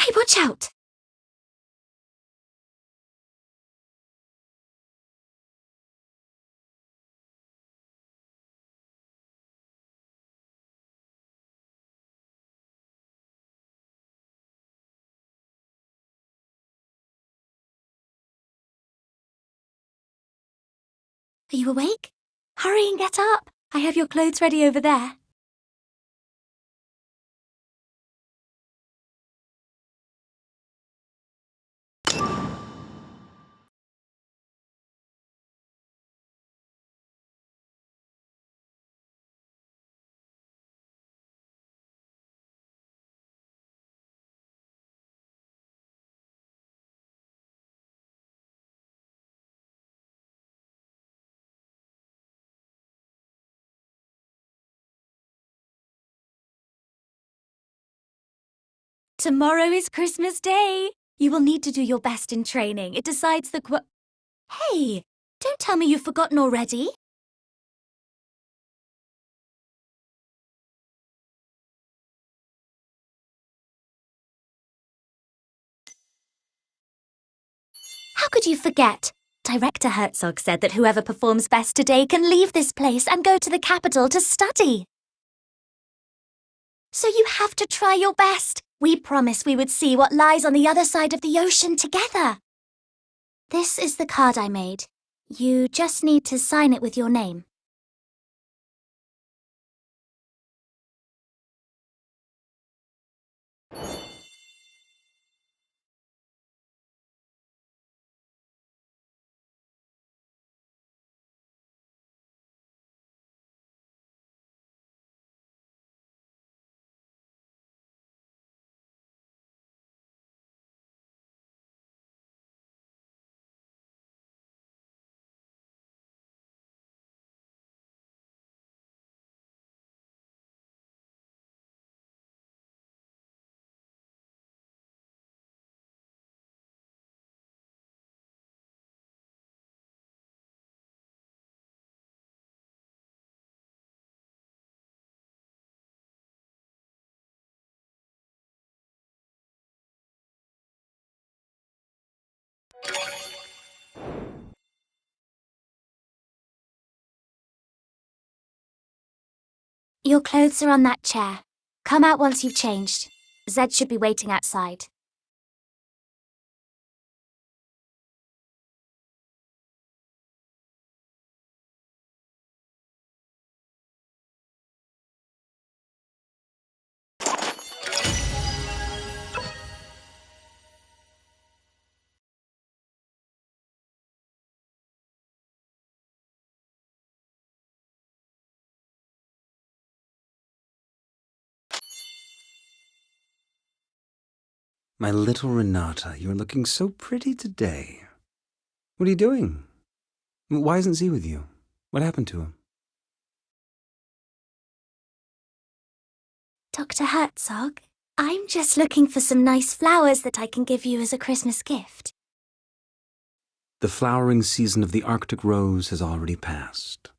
Hey, watch out! Are you awake? Hurry and get up. I have your clothes ready over there. Tomorrow is Christmas Day. You will need to do your best in training. It decides the Hey, don't tell me you've forgotten already. How could you forget? Director Herzog said that whoever performs best today can leave this place and go to the capital to study. So you have to try your best. We promised we would see what lies on the other side of the ocean together. This is the card I made. You just need to sign it with your name. Your clothes are on that chair. Come out once you've changed. Zed should be waiting outside. My little Renata, you're looking so pretty today. What are you doing? Why isn't Z with you? What happened to him? Dr. Herzog, I'm just looking for some nice flowers that I can give you as a Christmas gift. The flowering season of the Arctic rose has already passed.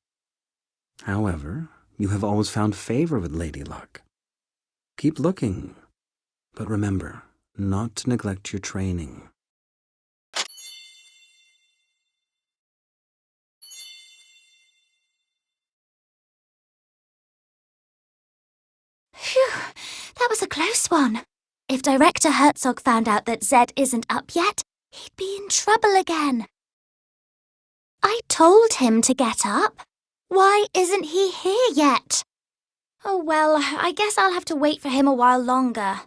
However, you have always found favor with Lady Luck. Keep looking, but remember not to neglect your training. Phew, that was a close one. If Director Herzog found out that Zed isn't up yet, he'd be in trouble again. I told him to get up. Why isn't he here yet? Oh well, I guess I'll have to wait for him a while longer.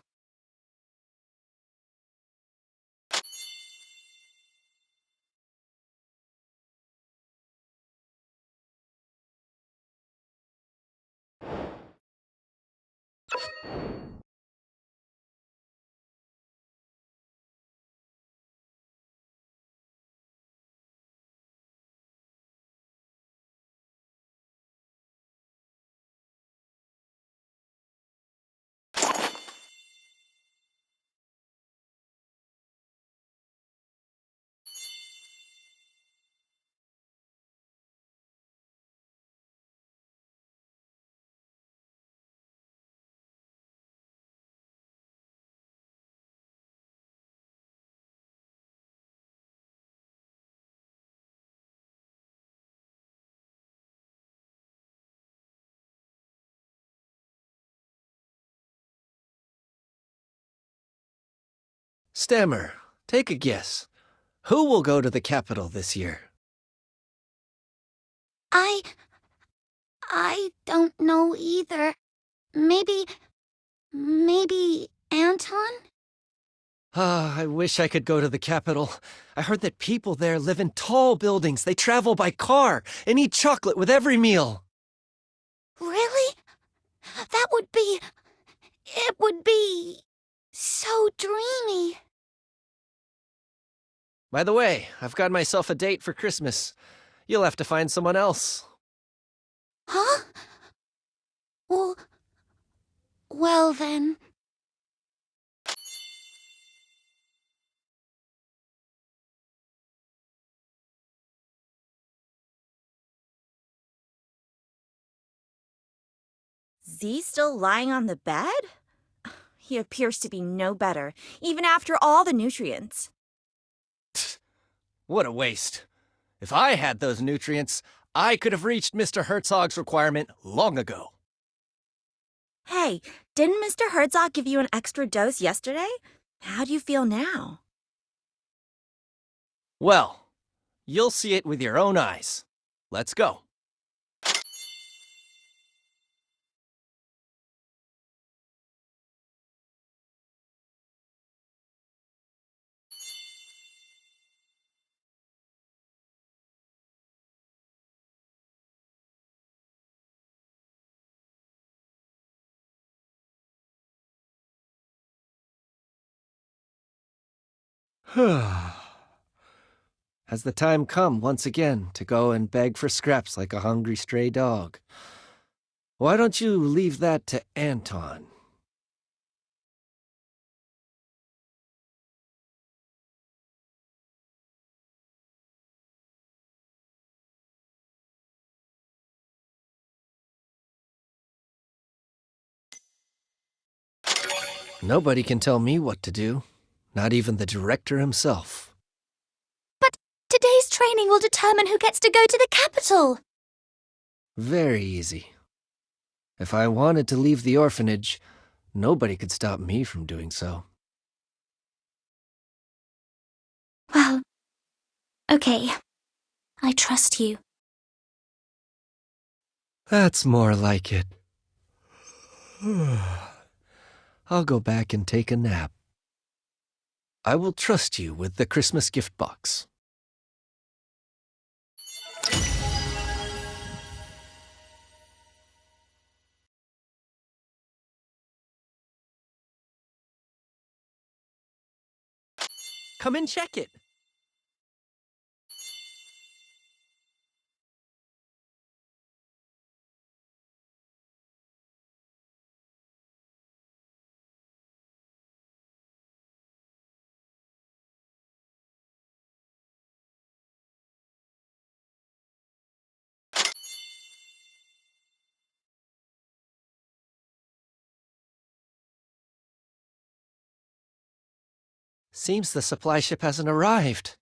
Stammer, take a guess. Who will go to the capital this year? I don't know either. Maybe Anton? Ah, I wish I could go to the capital. I heard that people there live in tall buildings, they travel by car, and eat chocolate with every meal. Really? It would be so dreamy. By the way, I've got myself a date for Christmas. You'll have to find someone else. Huh? Well then. Z still lying on the bed? He appears to be no better, even after all the nutrients. What a waste. If I had those nutrients, I could have reached Mr. Herzog's requirement long ago. Hey, Didn't Mr. Herzog give you an extra dose yesterday? How do you feel now? Well, you'll see it with your own eyes. Let's go. Has the time come once again to go and beg for scraps like a hungry stray dog? Why don't you leave that to Anton? Nobody can tell me what to do, not even the director himself. But today's training will determine who gets to go to the capital. Very easy. If I wanted to leave the orphanage, nobody could stop me from doing so. Well, okay. I trust you. That's more like it. I'll go back and take a nap. I will trust you with the Christmas gift box. Come and check it. Seems the supply ship hasn't arrived.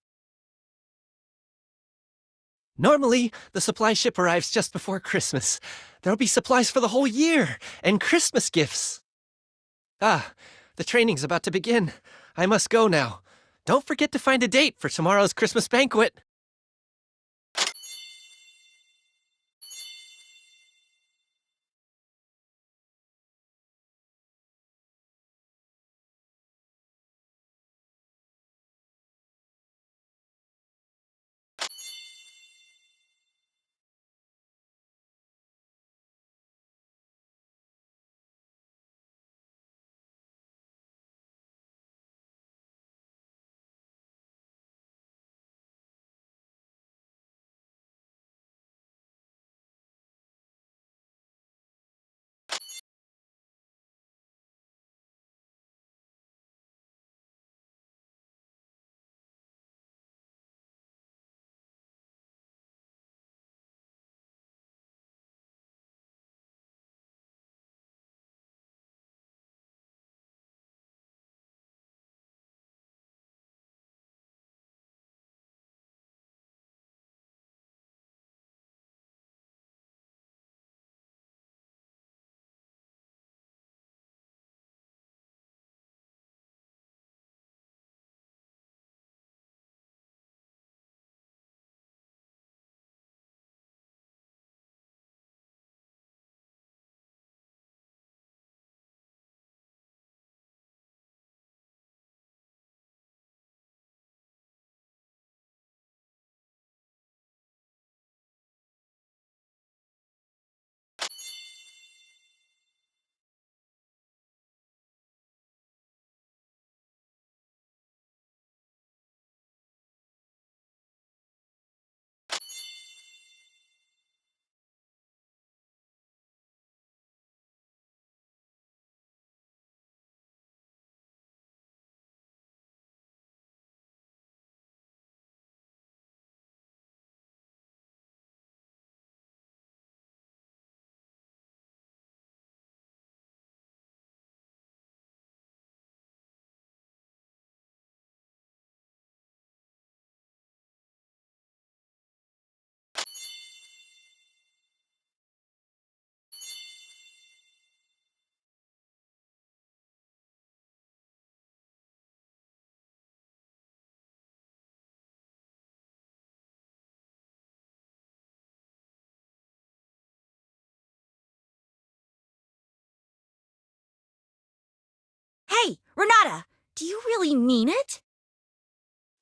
Normally, the supply ship arrives just before Christmas. There'll be supplies for the whole year, and Christmas gifts. Ah, the training's about to begin. I must go now. Don't forget to find a date for tomorrow's Christmas banquet. Hey, Renata, do you really mean it?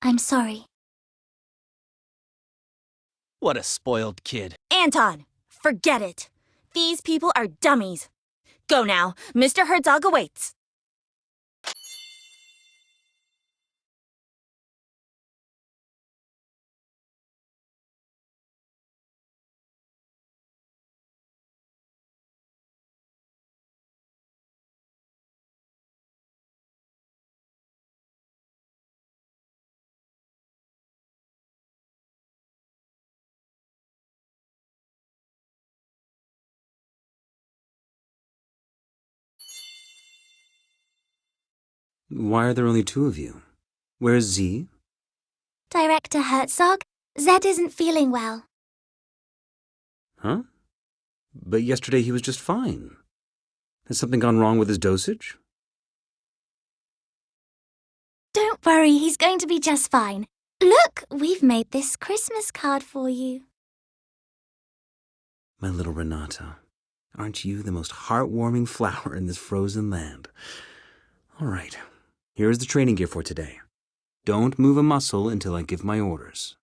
I'm sorry. What a spoiled kid. Anton, forget it. These people are dummies. Go now. Mr. Herzog awaits. Why are there only two of you? Where's Z? Director Herzog, Zed isn't feeling well. Huh? But yesterday he was just fine. Has something gone wrong with his dosage? Don't worry, he's going to be just fine. Look, we've made this Christmas card for you. My little Renata, aren't you the most heartwarming flower in this frozen land? All right, here is the training gear for today. Don't move a muscle until I give my orders.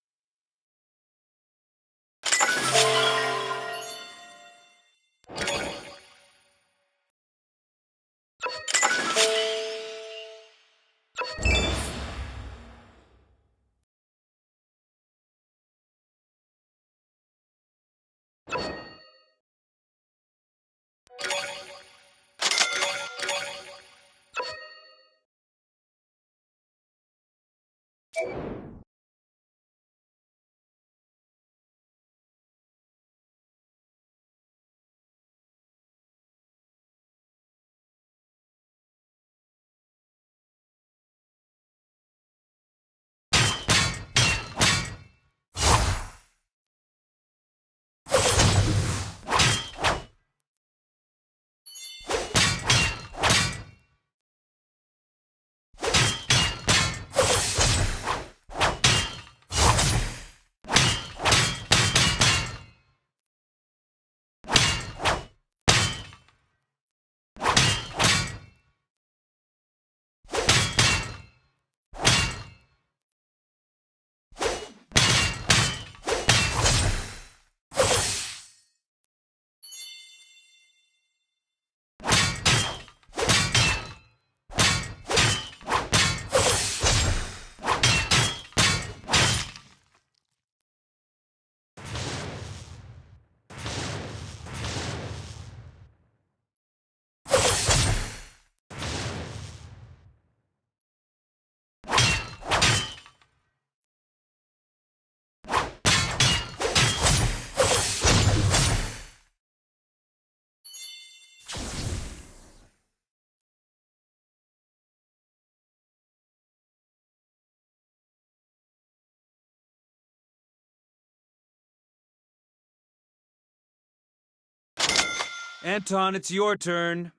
Anton, it's your turn.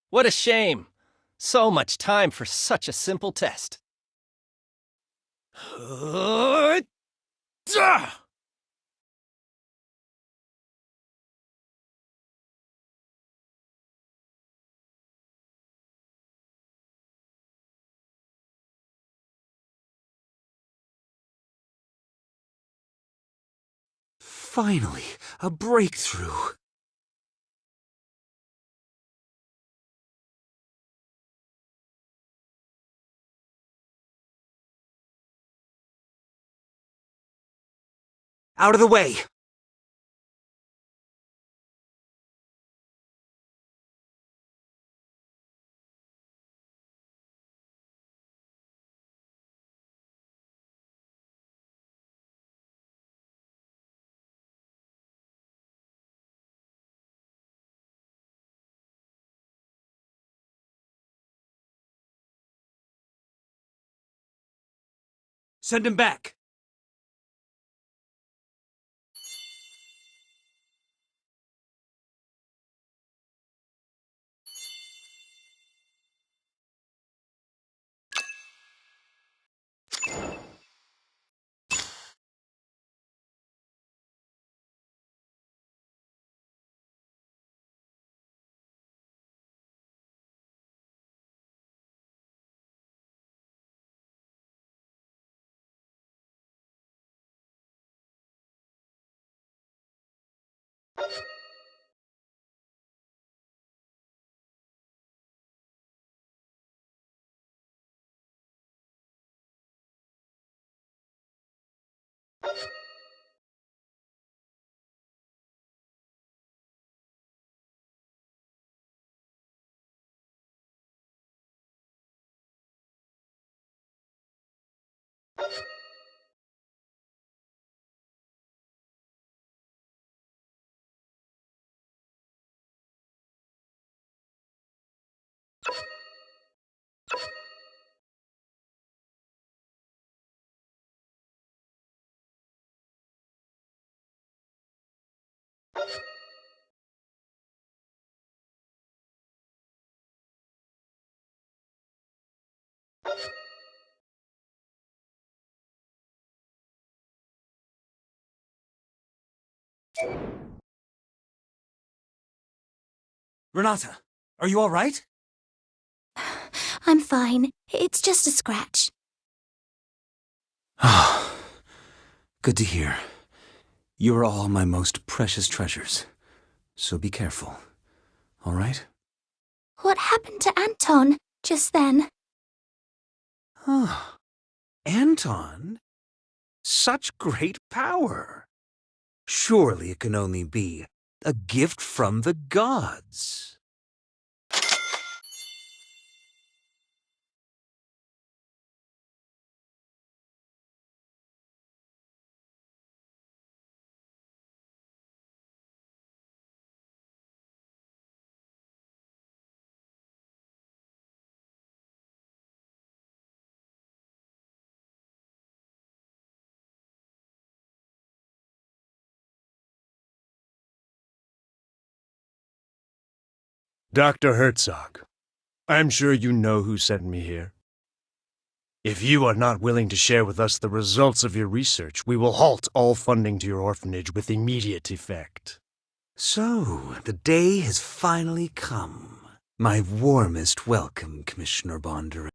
What a shame. So much time for such a simple test. Finally, a breakthrough. Out of the way! Send him back! Renata, are you all right? I'm fine. It's just a scratch. Ah, good to hear. You are all my most precious treasures. So be careful. All right? What happened to Anton just then? Huh. Anton? Such great power. Surely it can only be a gift from the gods. Dr. Herzog, I'm sure you know who sent me here. If you are not willing to share with us the results of your research, we will halt all funding to your orphanage with immediate effect. So, the day has finally come. My warmest welcome, Commissioner Bondurant.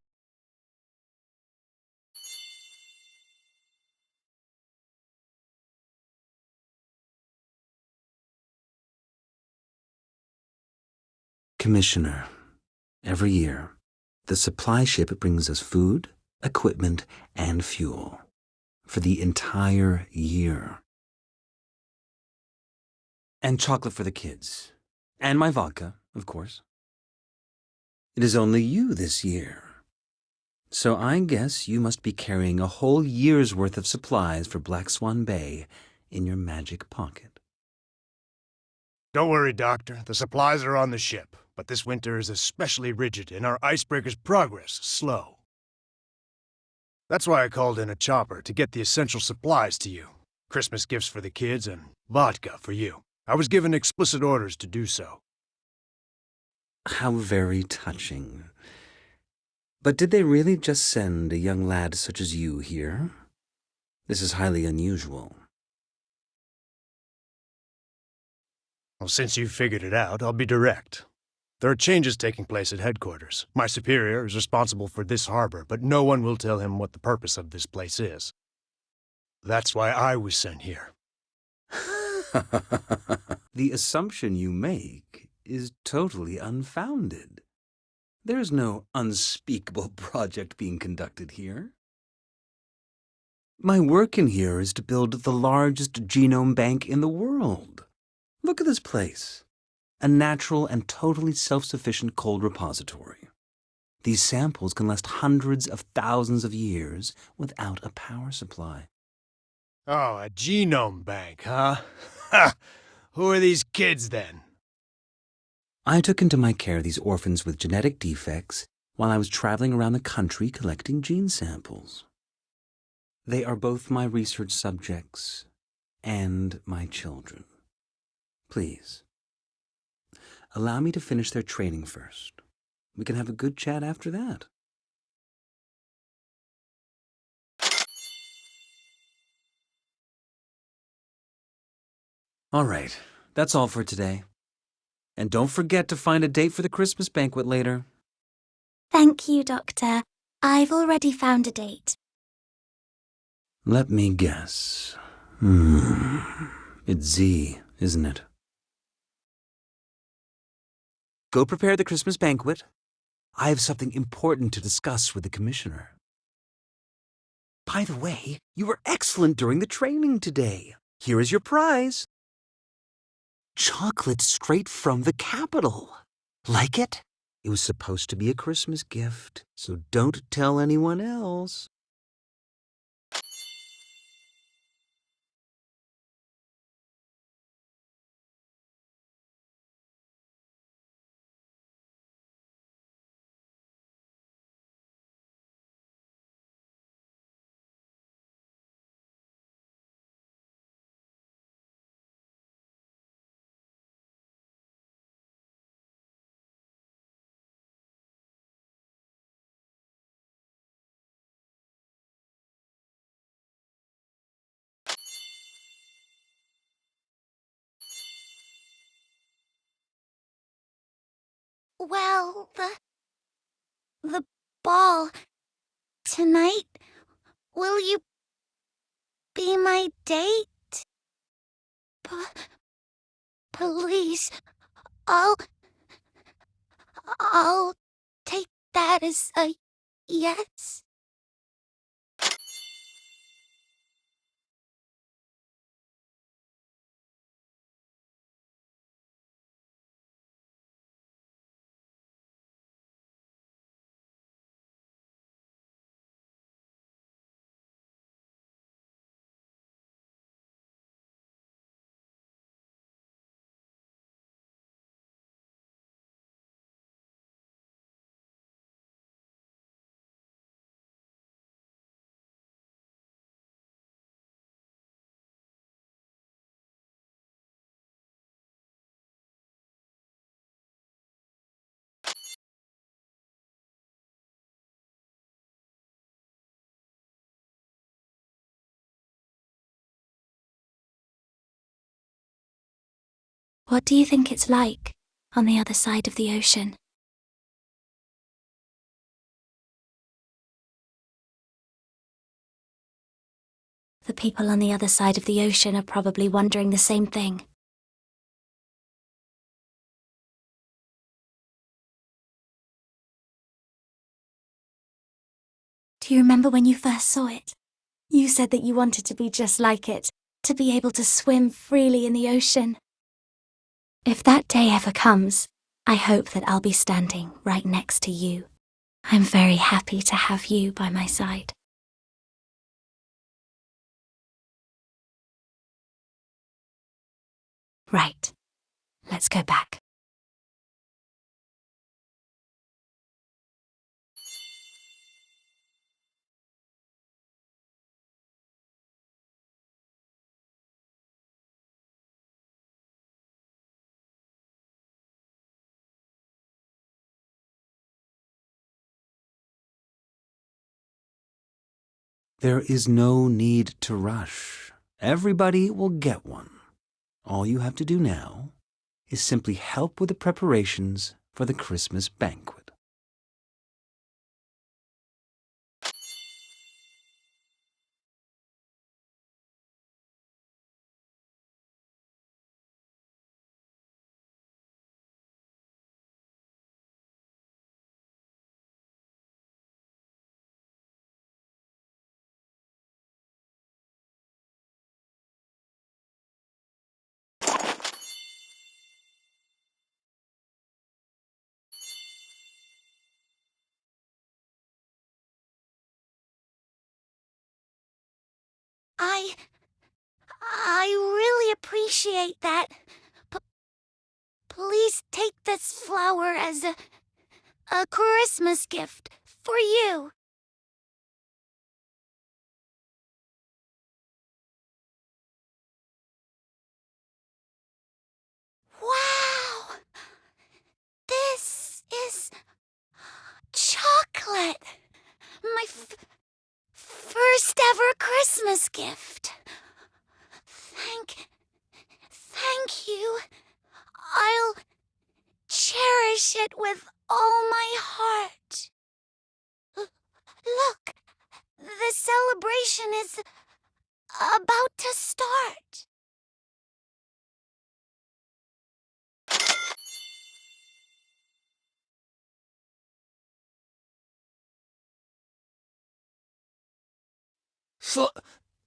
Commissioner, every year, the supply ship brings us food, equipment, and fuel for the entire year. And chocolate for the kids. And my vodka, of course. It is only you this year. So I guess you must be carrying a whole year's worth of supplies for Black Swan Bay in your magic pocket. Don't worry, Doctor. The supplies are on the ship, but this winter is especially rigid and our icebreaker's progress slow. That's why I called in a chopper to get the essential supplies to you. Christmas gifts for the kids and vodka for you. I was given explicit orders to do so. How very touching. But did they really just send a young lad such as you here? This is highly unusual. Well, since you've figured it out, I'll be direct. There are changes taking place at headquarters. My superior is responsible for this harbor, but no one will tell him what the purpose of this place is. That's why I was sent here. The assumption you make is totally unfounded. There's no unspeakable project being conducted here. My work in here is to build the largest genome bank in the world. Look at this place. A natural and totally self-sufficient cold repository. These samples can last hundreds of thousands of years without a power supply. Oh, a genome bank, huh? Ha! Who are these kids, then? I took into my care these orphans with genetic defects while I was traveling around the country collecting gene samples. They are both my research subjects and my children. Please, allow me to finish their training first. We can have a good chat after that. All right, that's all for today. And don't forget to find a date for the Christmas banquet later. Thank you, Doctor. I've already found a date. Let me guess. It's Z, isn't it? go prepare the Christmas banquet. I have something important to discuss with the commissioner. By the way, you were excellent during the training today. Here is your prize. Chocolate straight from the capital. Like it? It was supposed to be a Christmas gift, so don't tell anyone else. Well, the ball tonight. Will you be my date? Please, I'll take that as a yes. What do you think it's like on the other side of the ocean? The people on the other side of the ocean are probably wondering the same thing. Do you remember when you first saw it? You said that you wanted to be just like it, to be able to swim freely in the ocean. If that day ever comes, I hope that I'll be standing right next to you. I'm very happy to have you by my side. Right. Let's go back. There is no need to rush. Everybody will get one. All you have to do now is simply help with the preparations for the Christmas banquet. I really appreciate that. Please take this flower as a Christmas gift for you. Wow! This is chocolate. My first ever Christmas gift. Thank you. I'll cherish it with all my heart. Look, the celebration is about to start.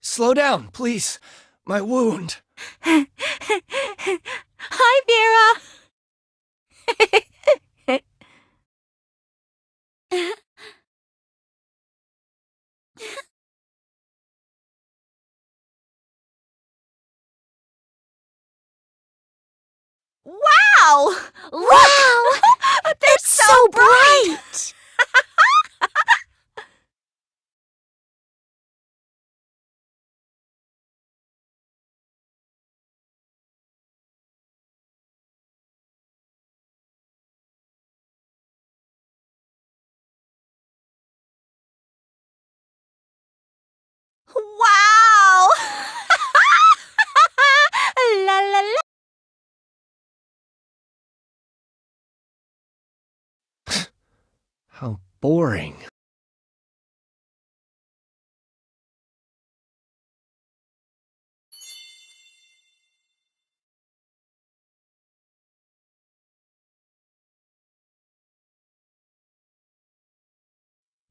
Slow down, please. My wound. Hi, Vera. Wow! Wow! They're It's so bright! Wow! La la la. How boring.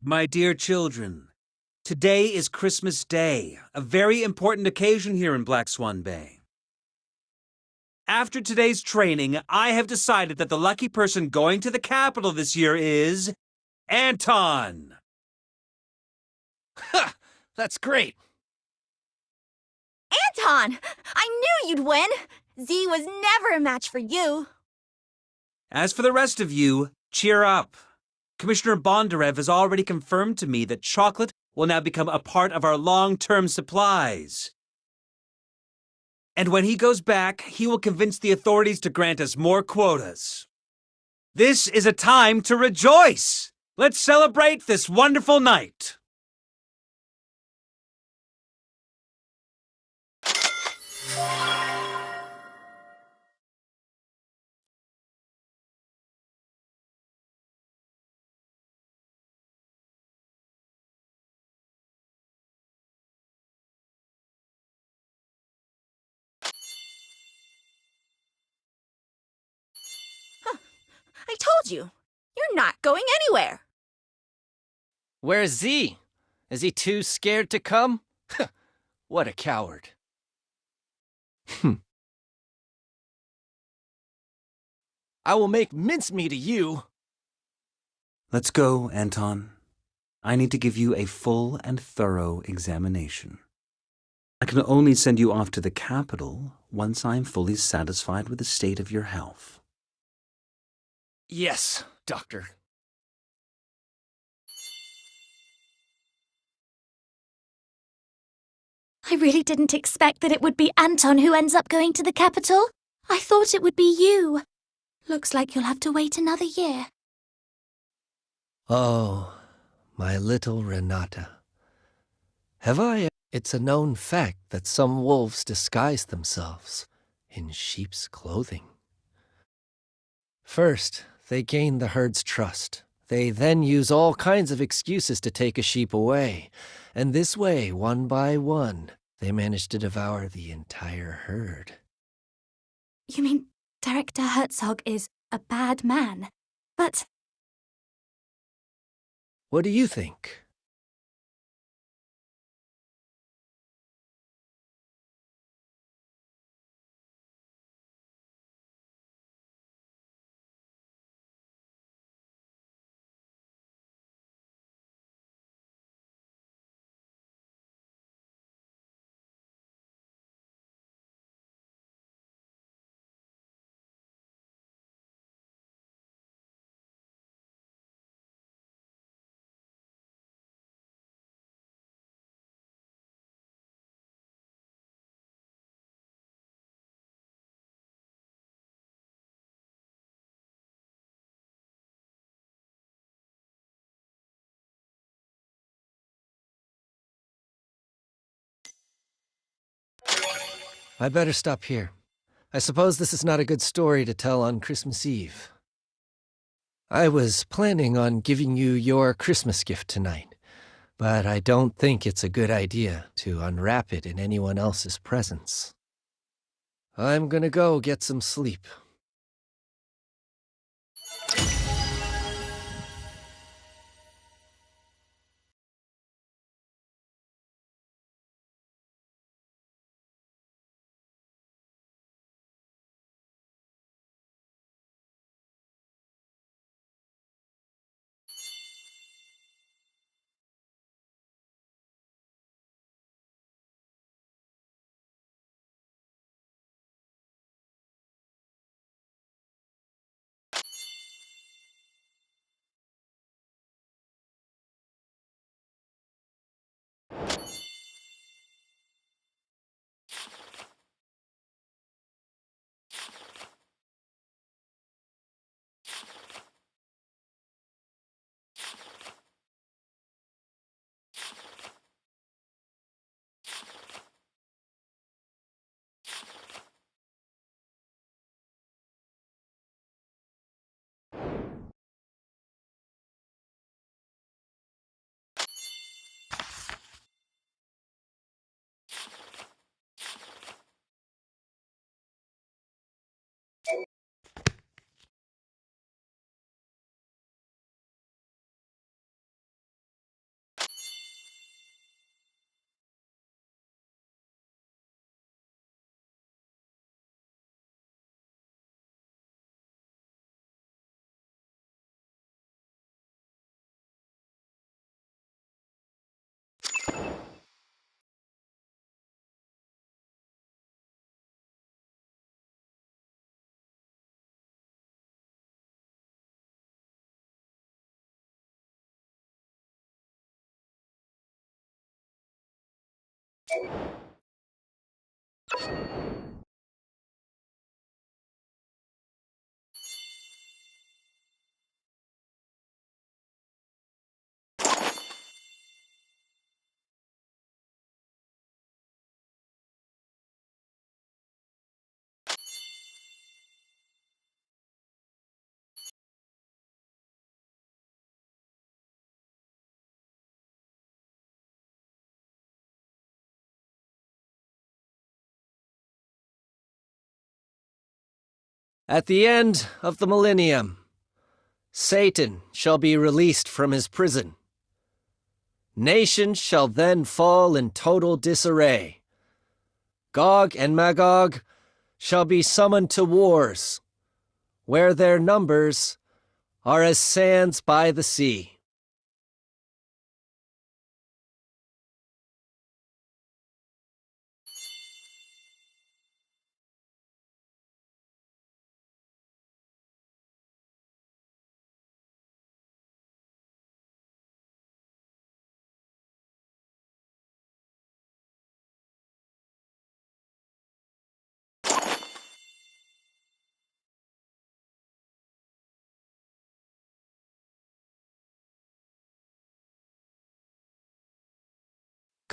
My dear children, today is Christmas Day, a very important occasion here in Black Swan Bay. After today's training, I have decided that the lucky person going to the capital this year is Anton. Ha! That's great. Anton! I knew you'd win! Z was never a match for you. As for the rest of you, cheer up. Commissioner Bondarev has already confirmed to me that chocolate will now become a part of our long-term supplies. And when he goes back, he will convince the authorities to grant us more quotas. This is a time to rejoice! Let's celebrate this wonderful night! I told you. You're not going anywhere. Where's Z? Is he too scared to come? What a coward. I will make mincemeat of you. Let's go, Anton. I need to give you a full and thorough examination. I can only send you off to the capital once I am fully satisfied with the state of your health. Yes, Doctor. I really didn't expect that it would be Anton who ends up going to the capital. I thought it would be you. Looks like you'll have to wait another year. Oh, my little Renata. Have I... It's a known fact that some wolves disguise themselves in sheep's clothing. First, they gain the herd's trust. They then use all kinds of excuses to take a sheep away. And this way, one by one, they manage to devour the entire herd. You mean Director Herzog is a bad man? But What do you think? I better stop here. I suppose this is not a good story to tell on Christmas Eve. I was planning on giving you your Christmas gift tonight, but I don't think it's a good idea to unwrap it in anyone else's presence. I'm gonna go get some sleep. At the end of the millennium, Satan shall be released from his prison. Nations shall then fall in total disarray. Gog and Magog shall be summoned to wars, where their numbers are as sands by the sea.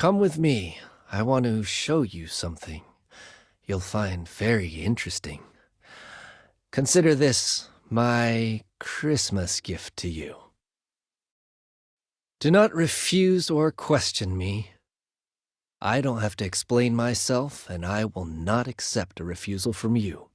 Come with me. I want to show you something you'll find very interesting. Consider this my Christmas gift to you. Do not refuse or question me. I don't have to explain myself, and I will not accept a refusal from you.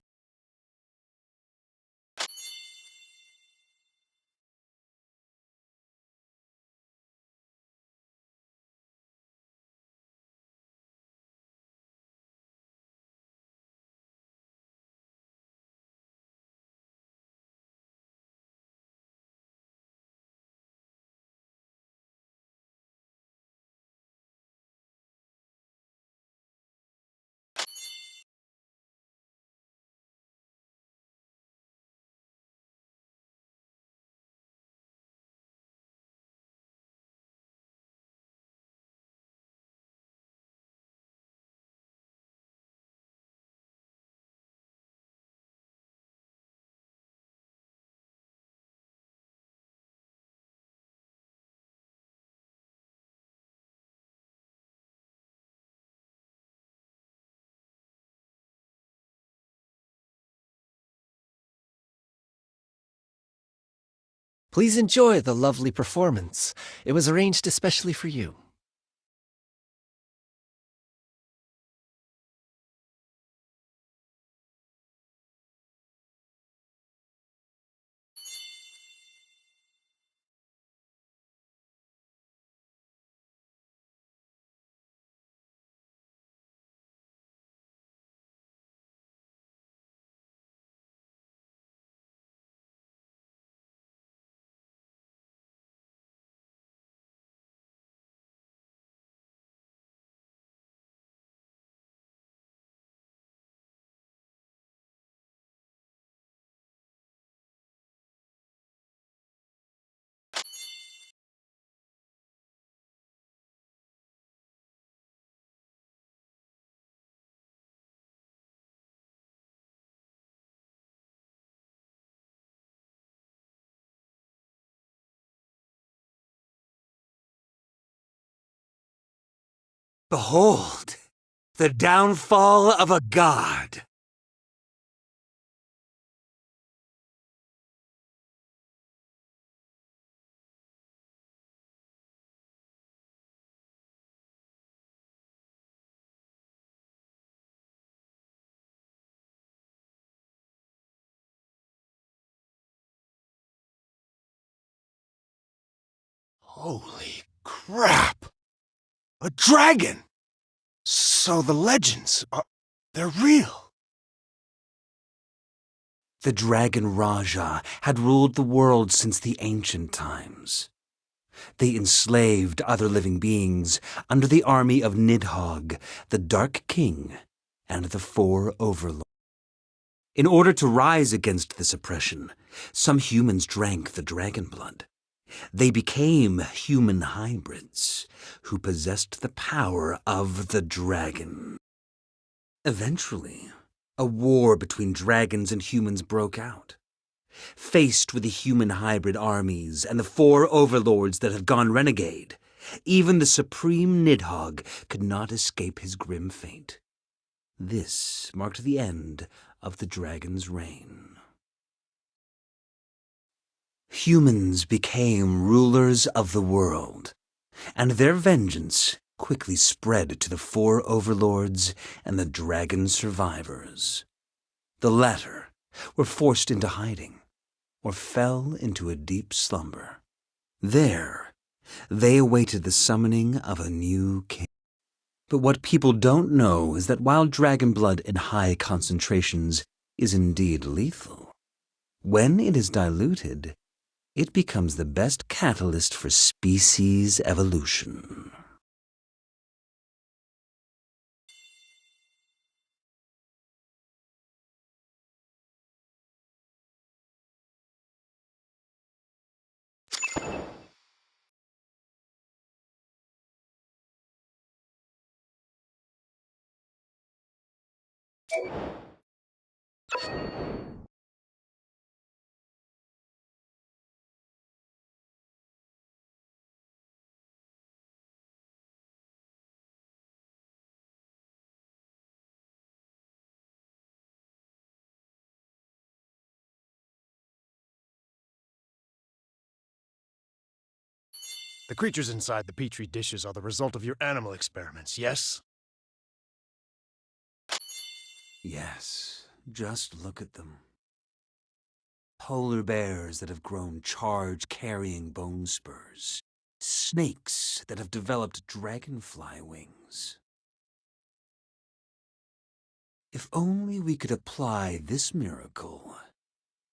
Please enjoy the lovely performance. It was arranged especially for you. Behold, the downfall of a god. Holy crap! A dragon! So the legends they're real. The Dragon Raja had ruled the world since the ancient times. They enslaved other living beings under the army of Nidhogg, the Dark King, and the Four Overlords. In order to rise against this oppression, some humans drank the dragon blood, They became human hybrids who possessed the power of the dragon. Eventually, a war between dragons and humans broke out. Faced with the human hybrid armies and the 4 overlords that had gone renegade, even the supreme Nidhogg could not escape his grim fate. This marked the end of the dragon's reign. Humans became rulers of the world, and their vengeance quickly spread to the 4 overlords and the dragon survivors. The latter were forced into hiding or fell into a deep slumber. There, they awaited the summoning of a new king. But what people don't know is that while dragon blood in high concentrations is indeed lethal, when it is diluted, it becomes the best catalyst for species evolution. The creatures inside the petri dishes are the result of your animal experiments, yes? Yes, just look at them. Polar bears that have grown charge-carrying bone spurs. Snakes that have developed dragonfly wings. If only we could apply this miracle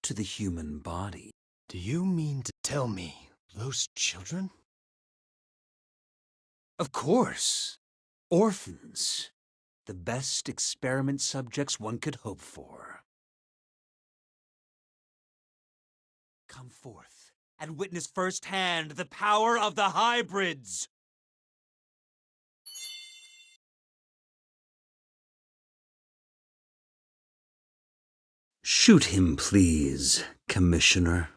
to the human body. Do you mean to tell me those children? Of course. Orphans. The best experiment subjects one could hope for. Come forth and witness firsthand the power of the hybrids! Shoot him, please, Commissioner.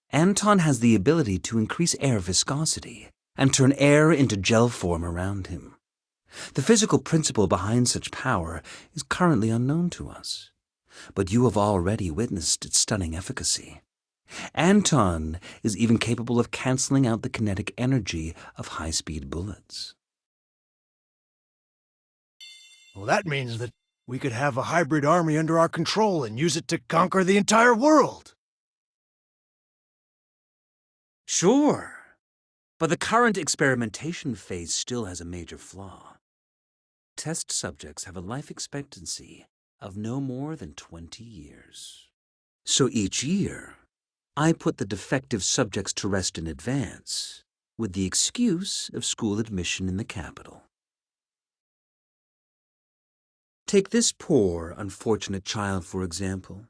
Anton has the ability to increase air viscosity and turn air into gel form around him. The physical principle behind such power is currently unknown to us, but you have already witnessed its stunning efficacy. Anton is even capable of canceling out the kinetic energy of high-speed bullets. Well, that means that we could have a hybrid army under our control and use it to conquer the entire world. Sure, but the current experimentation phase still has a major flaw. Test subjects have a life expectancy of no more than 20 years. So each year, I put the defective subjects to rest in advance, with the excuse of school admission in the capital. Take this poor, unfortunate child, for example.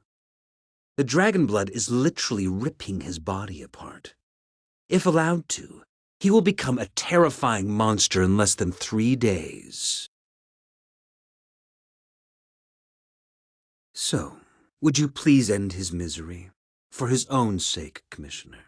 The dragon blood is literally ripping his body apart. If allowed to, he will become a terrifying monster in less than 3 days. So, would you please end his misery? For his own sake, Commissioner.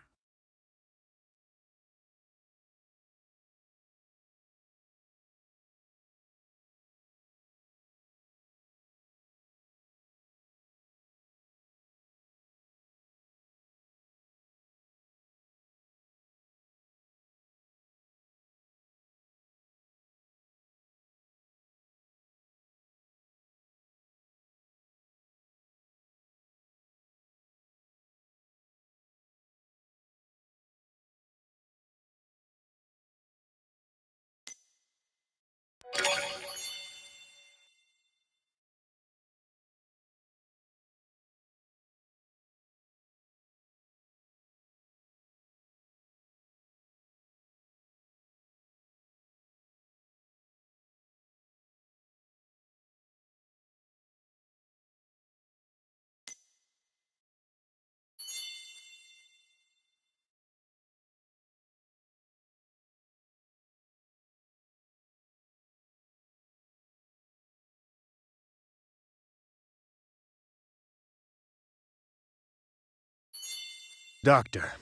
Doctor,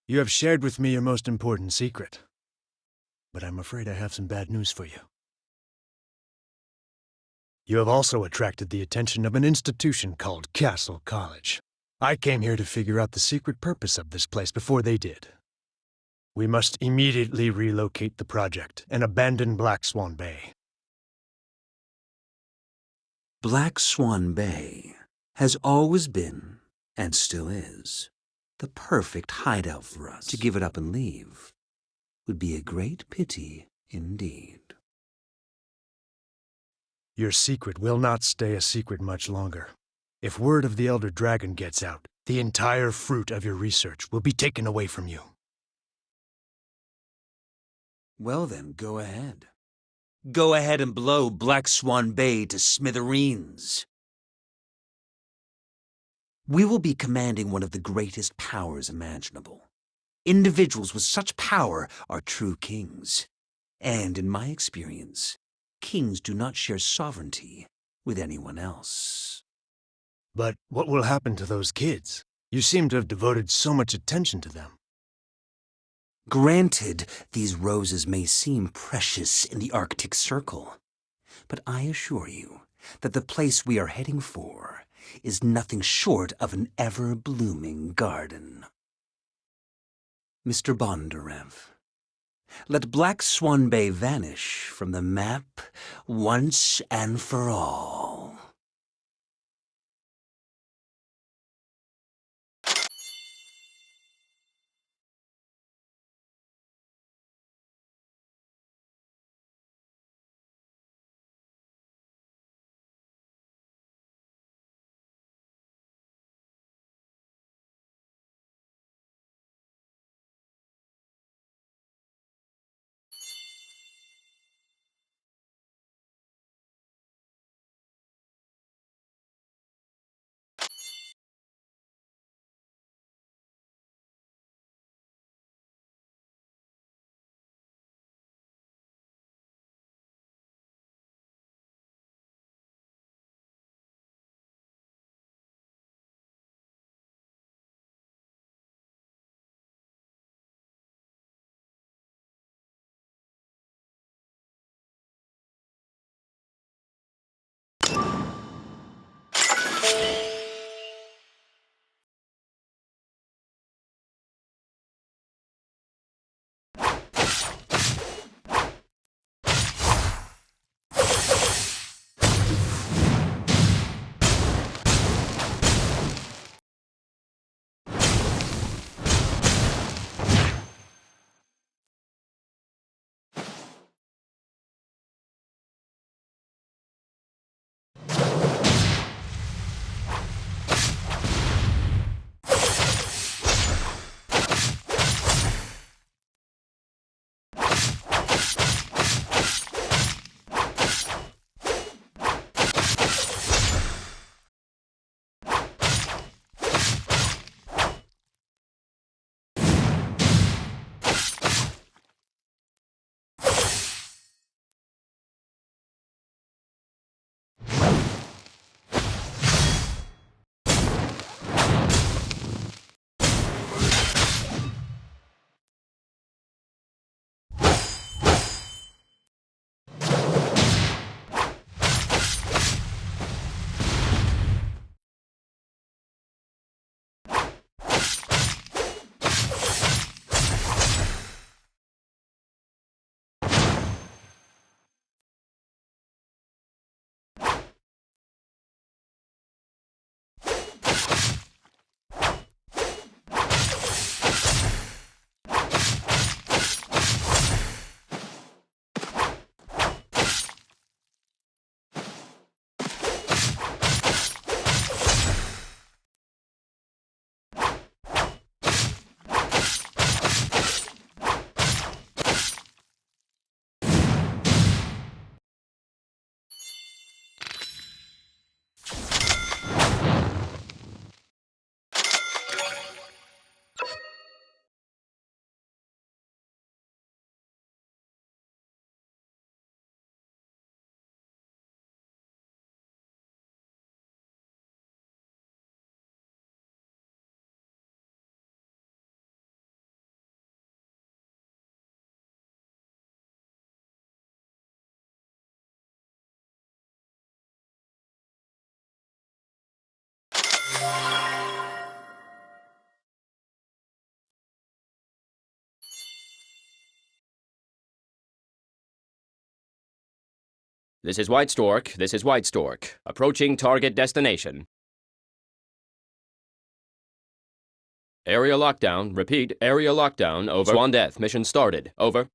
you have shared with me your most important secret. But I'm afraid I have some bad news for you. You have also attracted the attention of an institution called Castle College. I came here to figure out the secret purpose of this place before they did. We must immediately relocate the project and abandon Black Swan Bay. Black Swan Bay has always been, and still is, the perfect hideout for us. To give it up and leave would be a great pity indeed. Your secret will not stay a secret much longer. If word of the Elder Dragon gets out, the entire fruit of your research will be taken away from you. Well then, go ahead. Go ahead and blow Black Swan Bay to smithereens. We will be commanding one of the greatest powers imaginable. Individuals with such power are true kings. And in my experience, kings do not share sovereignty with anyone else. But what will happen to those kids? You seem to have devoted so much attention to them. Granted, these roses may seem precious in the Arctic Circle, but I assure you that the place we are heading for is nothing short of an ever-blooming garden. Mr. Bondarev, let Black Swan Bay vanish from the map once and for all. This is White Stork. This is White Stork. Approaching target destination. Area lockdown. Repeat, area lockdown. Over. Swan Death. Mission started. Over.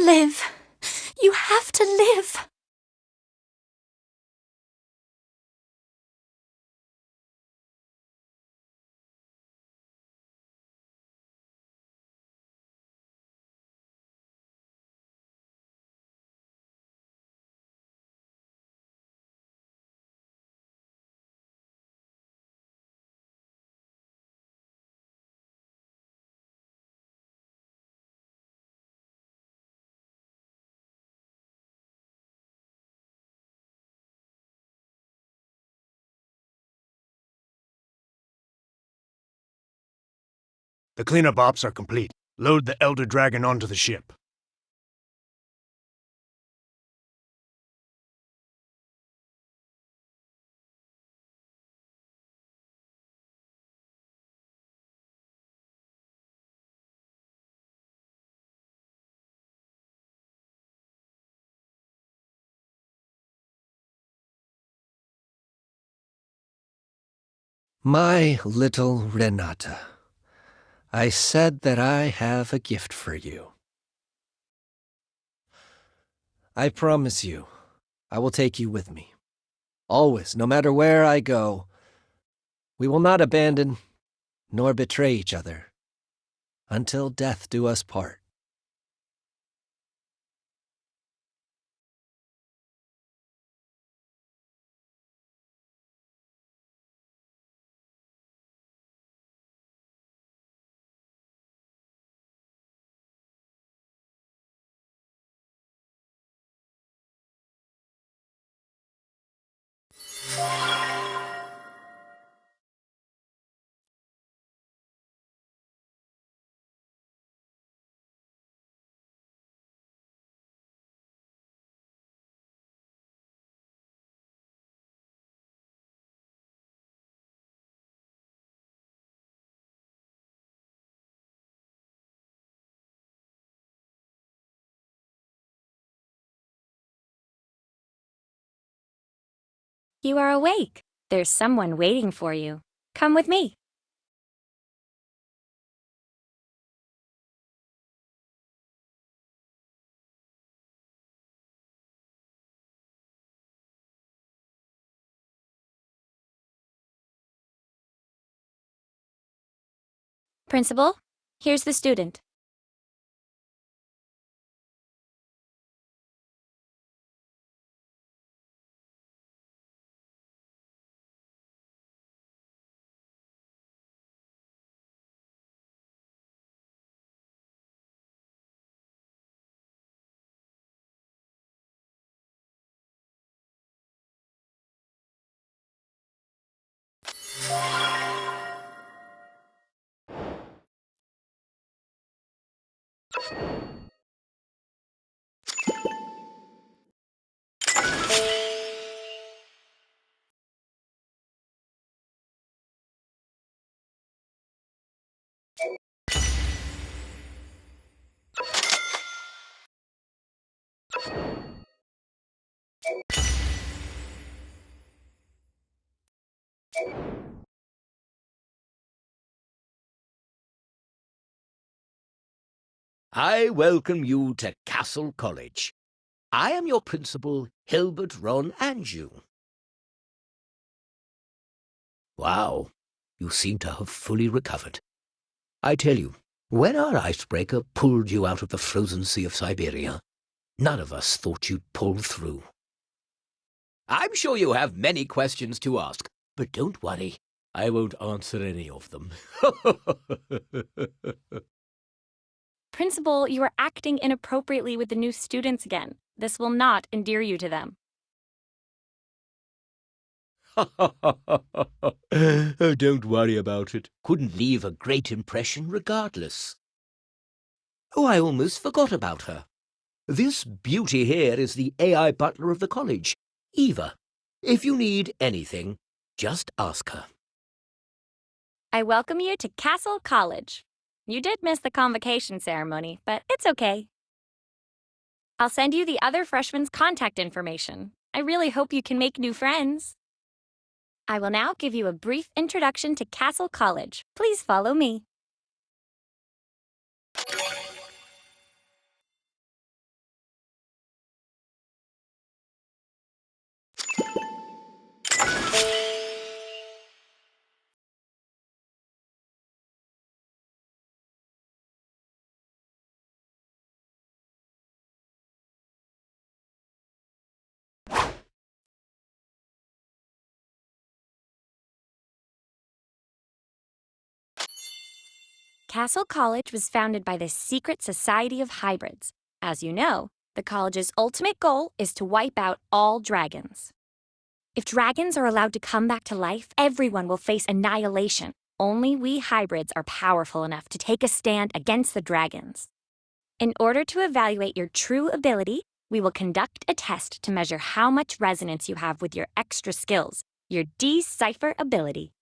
live. You have to live. The cleanup ops are complete. Load the Elder Dragon onto the ship. My little Renata, I said that I have a gift for you. I promise you, I will take you with me. Always, no matter where I go. We will not abandon nor betray each other until death do us part. You are awake. There's someone waiting for you. Come with me. Principal, here's the student. I welcome you to Castle College. I am your principal, Hilbert Ron Anjou. Wow, you seem to have fully recovered. I tell you, when our icebreaker pulled you out of the frozen sea of Siberia, none of us thought you'd pull through. I'm sure you have many questions to ask, but don't worry, I won't answer any of them. Principal, you are acting inappropriately with the new students again. This will not endear you to them. Oh, don't worry about it. Couldn't leave a great impression regardless. Oh, I almost forgot about her. This beauty here is the AI butler of the college, Eva. If you need anything, just ask her. I welcome you to Castle College. You did miss the convocation ceremony, but it's okay. I'll send you the other freshmen's contact information. I really hope you can make new friends. I will now give you a brief introduction to Castle College. Please follow me. Castle College was founded by the Secret Society of Hybrids. As you know, the college's ultimate goal is to wipe out all dragons. If dragons are allowed to come back to life, everyone will face annihilation. Only we hybrids are powerful enough to take a stand against the dragons. In order to evaluate your true ability, we will conduct a test to measure how much resonance you have with your extra skills, your decipher ability.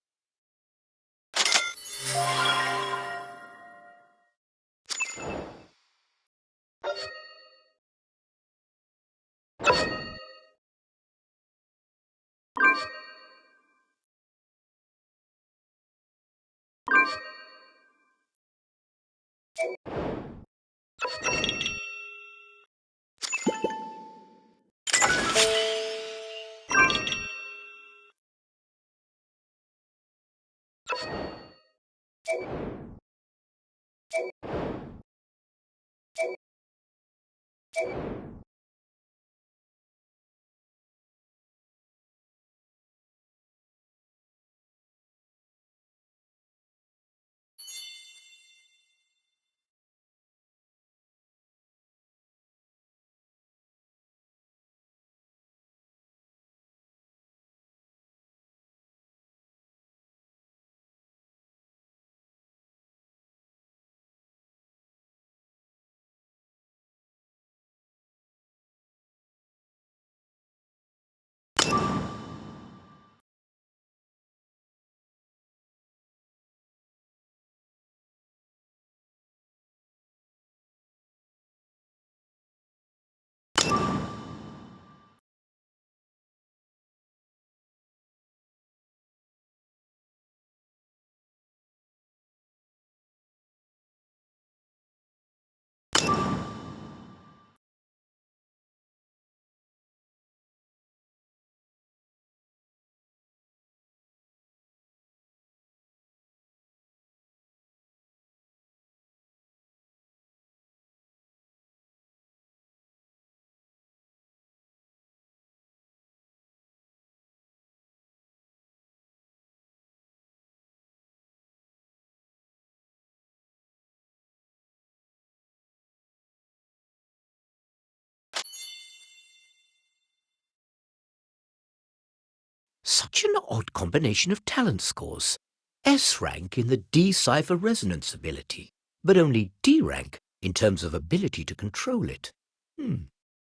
Such an odd combination of talent scores. S rank in the decipher resonance ability, but only D rank in terms of ability to control it.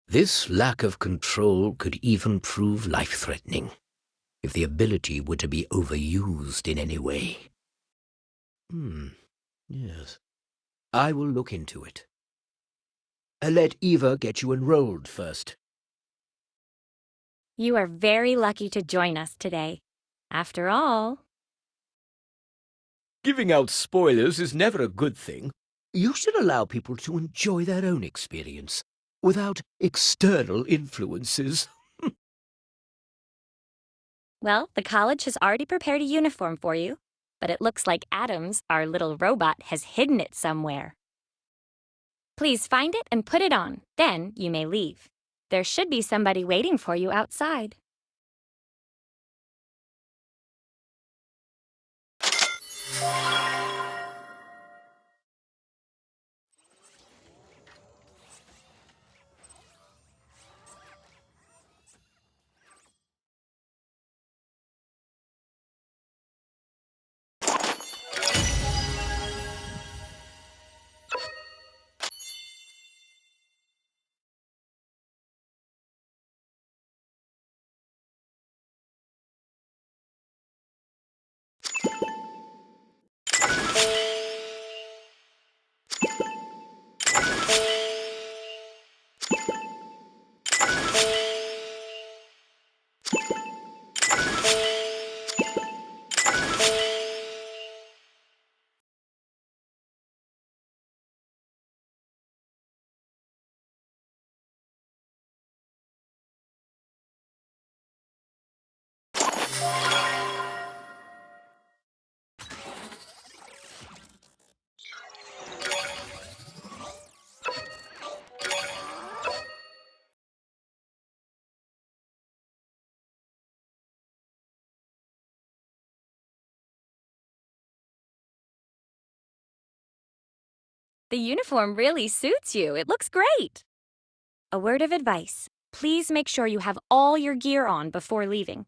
This lack of control could even prove life-threatening if the ability were to be overused in any way. Yes. I will look into it. Let Eva get you enrolled first. You are very lucky to join us today. After all, Giving out spoilers is never a good thing. You should allow people to enjoy their own experience without external influences. well, the college has already prepared a uniform for you, but it looks like Adams, our little robot, has hidden it somewhere. Please find it and put it on. Then you may leave. There should be somebody waiting for you outside. The uniform really suits you. It looks great. A word of advice. Please make sure you have all your gear on before leaving.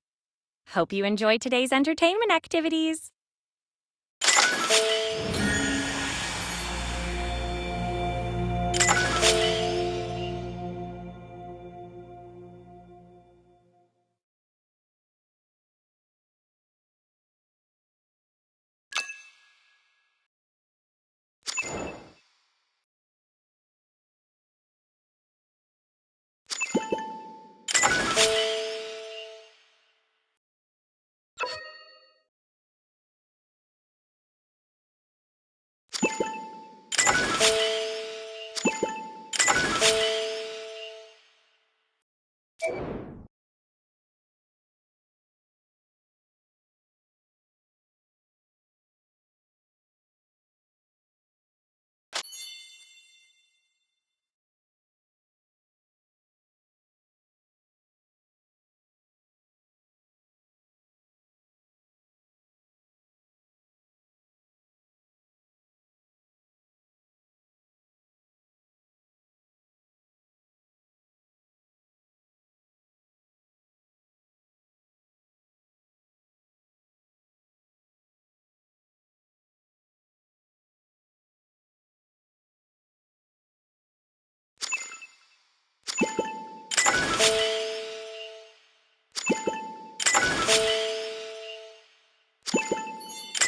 Hope you enjoyed today's entertainment activities.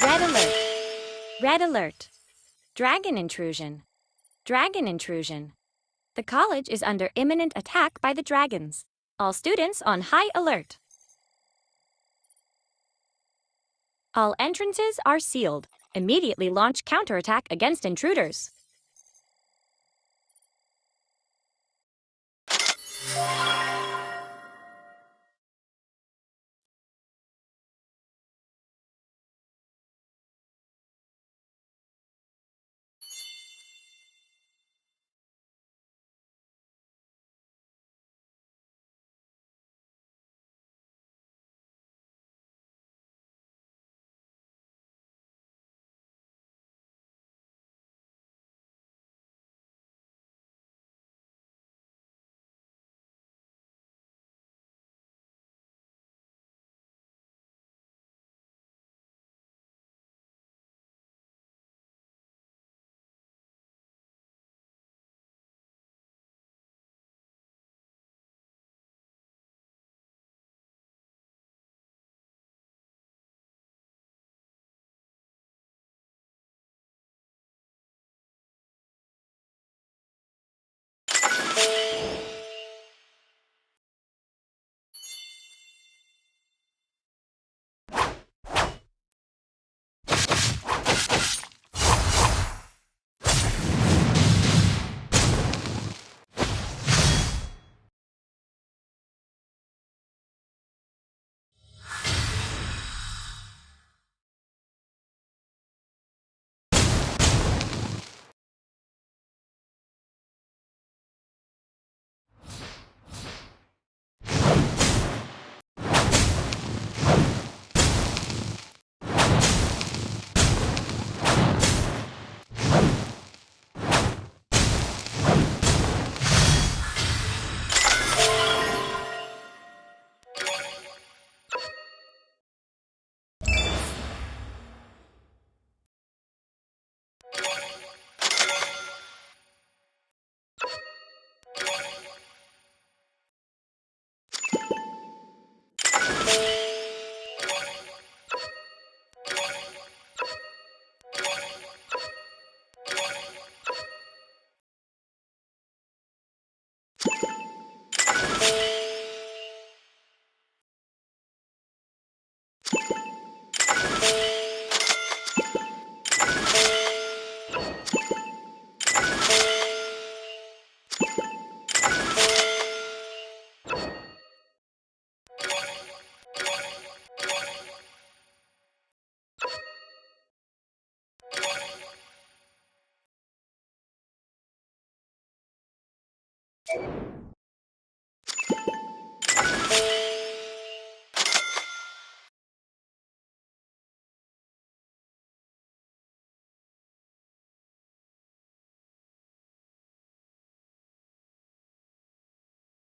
Red alert. Red alert. Dragon intrusion. Dragon intrusion. The college is under imminent attack by the dragons. All students on high alert. All entrances are sealed. Immediately launch counterattack against intruders.